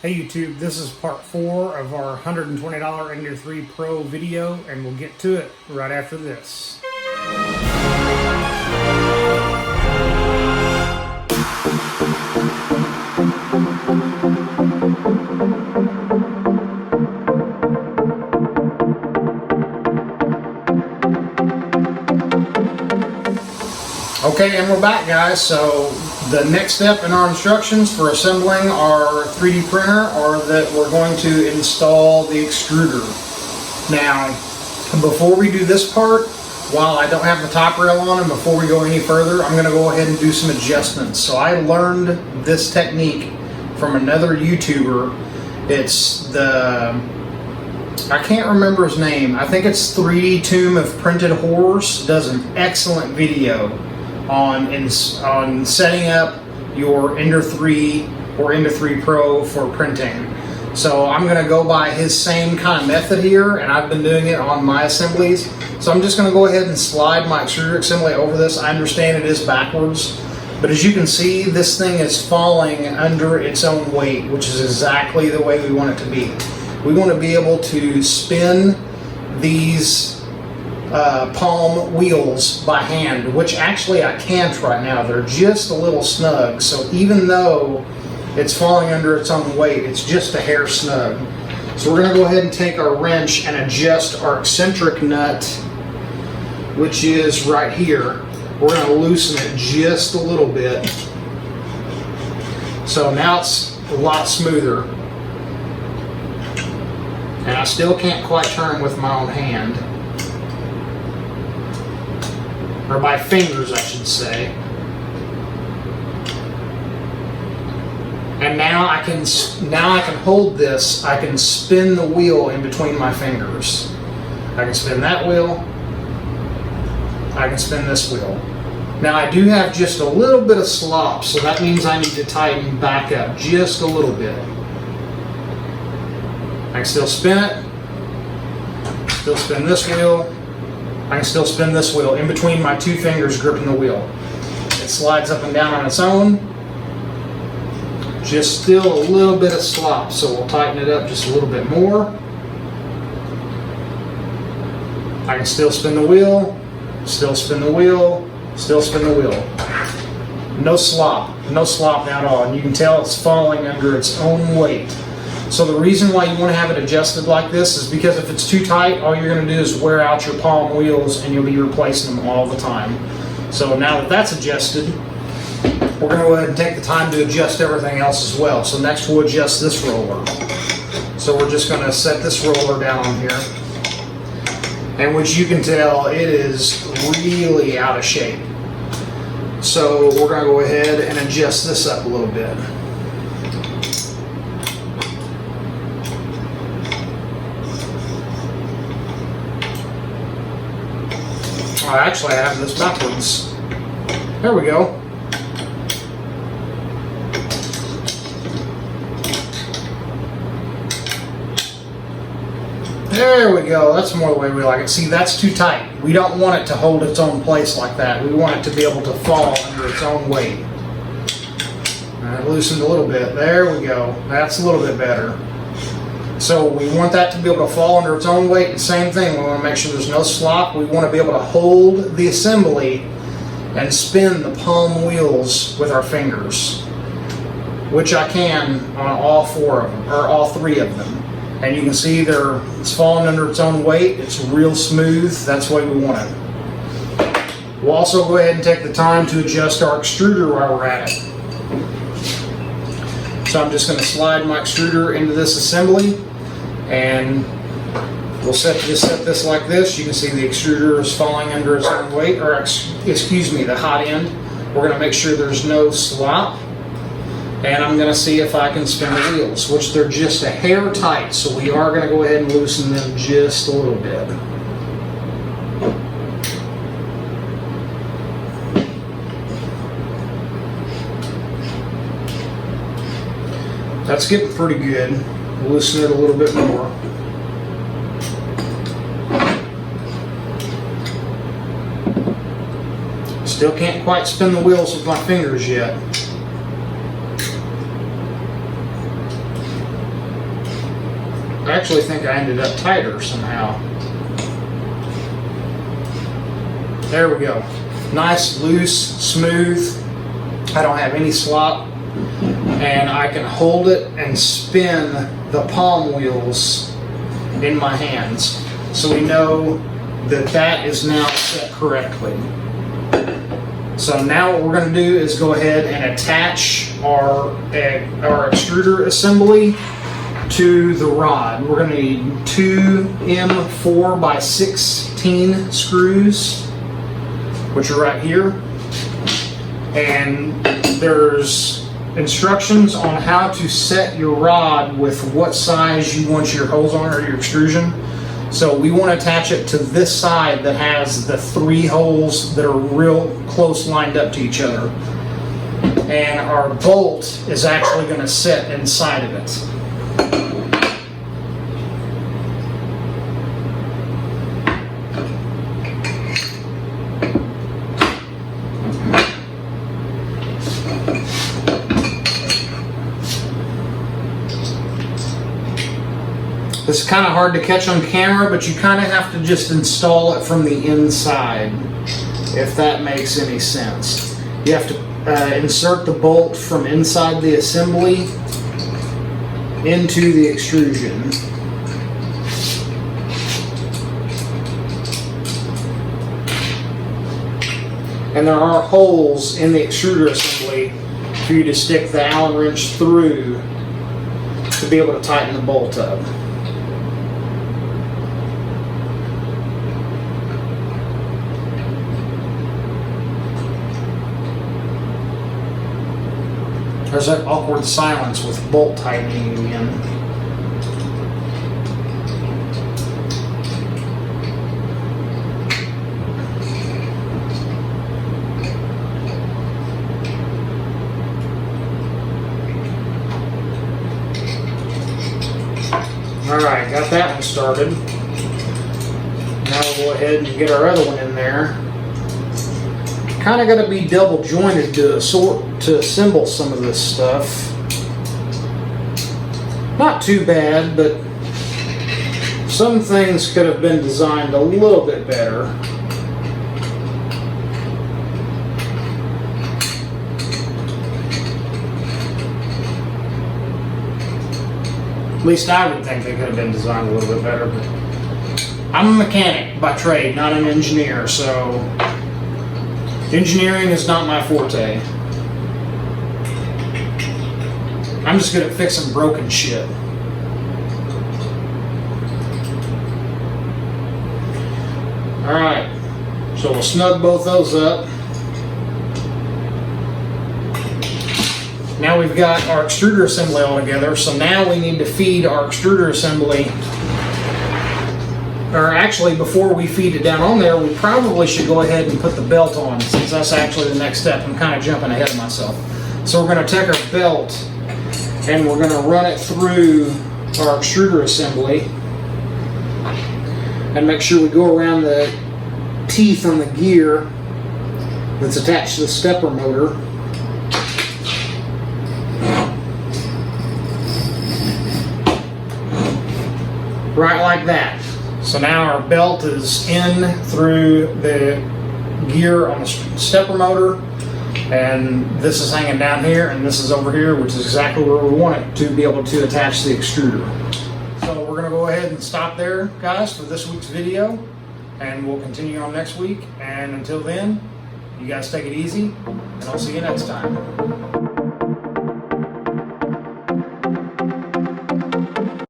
Hey YouTube, this is part 4 of our $120 Ender 3 Pro video, and we'll get to it right after this. Okay, and we're back, guys. So the next step in our instructions for assembling our 3D printer are that we're going to install the extruder. Now, before we do this part, while I don't have the top rail on, and before we go any further, I'm going to go ahead and do some adjustments. So I learned this technique from another YouTuber. It's I can't remember his name. I think it's 3D Tomb of Printed Horrors. Does an excellent video on setting up your Ender 3 or Ender 3 Pro for printing. So I'm going to go by his same kind of method here, and I've been doing it on my assemblies. So I'm just going to go ahead and slide my extruder assembly over this. I understand it is backwards, but as you can see, this thing is falling under its own weight, which is exactly the way we want it to be. We want to be able to spin these palm wheels by hand, which actually I can't right now. They're just a little snug, so even though it's falling under its own weight, it's just a hair snug. So we're going to go ahead and take our wrench and adjust our eccentric nut, which is right here. We're going to loosen it just a little bit. So now it's a lot smoother. And I still can't quite turn with my own hand. Or by fingers, I should say. And now I can hold this. I can spin the wheel in between my fingers. I can spin that wheel. I can spin this wheel. Now I do have just a little bit of slop, so that means I need to tighten back up just a little bit. I can still spin it. Still spin this wheel. I can still spin this wheel in between my two fingers gripping the wheel. It slides up and down on its own. Just still a little bit of slop, so we'll tighten it up just a little bit more. I can still spin the wheel, still spin the wheel, still spin the wheel. No slop now at all, and you can tell it's falling under its own weight. So the reason why you want to have it adjusted like this is because if it's too tight, all you're going to do is wear out your palm wheels and you'll be replacing them all the time. So now that that's adjusted, we're going to go ahead and take the time to adjust everything else as well. So next we'll adjust this roller. So we're just going to set this roller down on here. And which you can tell, it is really out of shape. So we're going to go ahead and adjust this up a little bit. Oh, actually, I have this backwards. There we go. There we go. That's more the way we like it. See, that's too tight. We don't want it to hold its own place like that. We want it to be able to fall under its own weight. Alright, loosened a little bit. There we go. That's a little bit better. So we want that to be able to fall under its own weight. And same thing, we want to make sure there's no slop. We want to be able to hold the assembly and spin the palm wheels with our fingers, which I can on all 4 of them, or all 3 of them. And you can see it's falling under its own weight. It's real smooth. That's the way we want it. We'll also go ahead and take the time to adjust our extruder while we're at it. So I'm just going to slide my extruder into this assembly, and we'll set this like this. You can see the extruder is falling under its own weight, or excuse me, the hot end. We're going to make sure there's no slop, and I'm going to see if I can spin the wheels, which they're just a hair tight, so we are going to go ahead and loosen them just a little bit. That's getting pretty good. We'll loosen it a little bit more. Still can't quite spin the wheels with my fingers yet. actually think I ended up tighter somehow. There we go. Nice, loose, smooth. I don't have any slop. And I can hold it and spin the palm wheels in my hands. So we know that that is now set correctly. So now what we're going to do is go ahead and attach our extruder assembly to the rod. We're going to need 2 M4x16 screws, which are right here. And there's instructions on how to set your rod with what size you want your holes on or your extrusion. So we want to attach it to this side that has the 3 holes that are real close lined up to each other. And our bolt is actually going to sit inside of it. This is kind of hard to catch on camera, but you kind of have to just install it from the inside, if that makes any sense. You have to insert the bolt from inside the assembly into the extrusion. And there are holes in the extruder assembly for you to stick the Allen wrench through to be able to tighten the bolt up. There's that awkward silence with bolt tightening again. Alright, got that one started. Now we'll go ahead and get our other one in there. Kind of got to be double jointed to assemble some of this stuff. Not too bad, but some things could have been designed a little bit better. At least I would think they could have been designed a little bit better. But I'm a mechanic by trade, not an engineer, so engineering is not my forte. I'm just good at fixing broken shit. Alright, so we'll snug both those up. Now we've got our extruder assembly all together, so now we need to feed our extruder assembly. Or actually, before we feed it down on there, we probably should go ahead and put the belt on, since that's actually the next step. I'm kind of jumping ahead of myself. So we're going to take our belt and we're going to run it through our extruder assembly and make sure we go around the teeth on the gear that's attached to the stepper motor. Right like that. So now our belt is in through the gear on the stepper motor, and this is hanging down here, and this is over here, which is exactly where we want it to be able to attach the extruder. So we're going to go ahead and stop there, guys, for this week's video, and we'll continue on next week. And until then, you guys take it easy, and I'll see you next time.